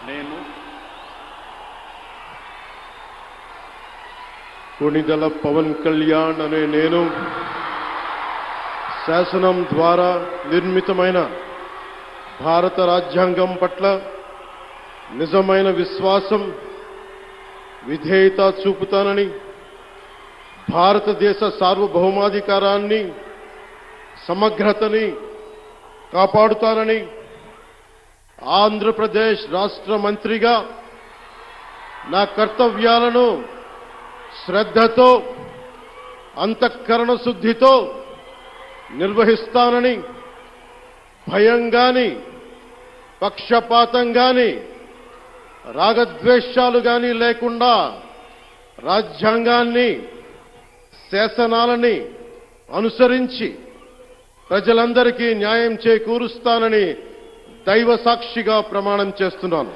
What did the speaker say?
నేను కొణిదెల పవన్ కళ్యాణ్ అనే నేను శాసనం ద్వారా నిర్మితమైన భారత రాజ్యాంగం పట్ల నిజమైన విశ్వాసం, విధేయత చూపుతానని, భారతదేశ సార్వభౌమాధికారాన్ని, సమగ్రతని కాపాడుతానని, ఆంధ్రప్రదేశ్ రాష్ట్ర మంత్రిగా నా కర్తవ్యాలను శ్రద్ధతో, అంతఃకరణ శుద్ధితో నిర్వహిస్తానని, భయం గాని, పక్షపాతం గాని, రాగద్వేషాలు గాని లేకుండా రాజ్యాంగాన్ని, శాసనాలని అనుసరించి ప్రజలందరికీ న్యాయం చేకూరుస్తానని దైవ సాక్షిగా ప్రమాణం చేస్తున్నాను.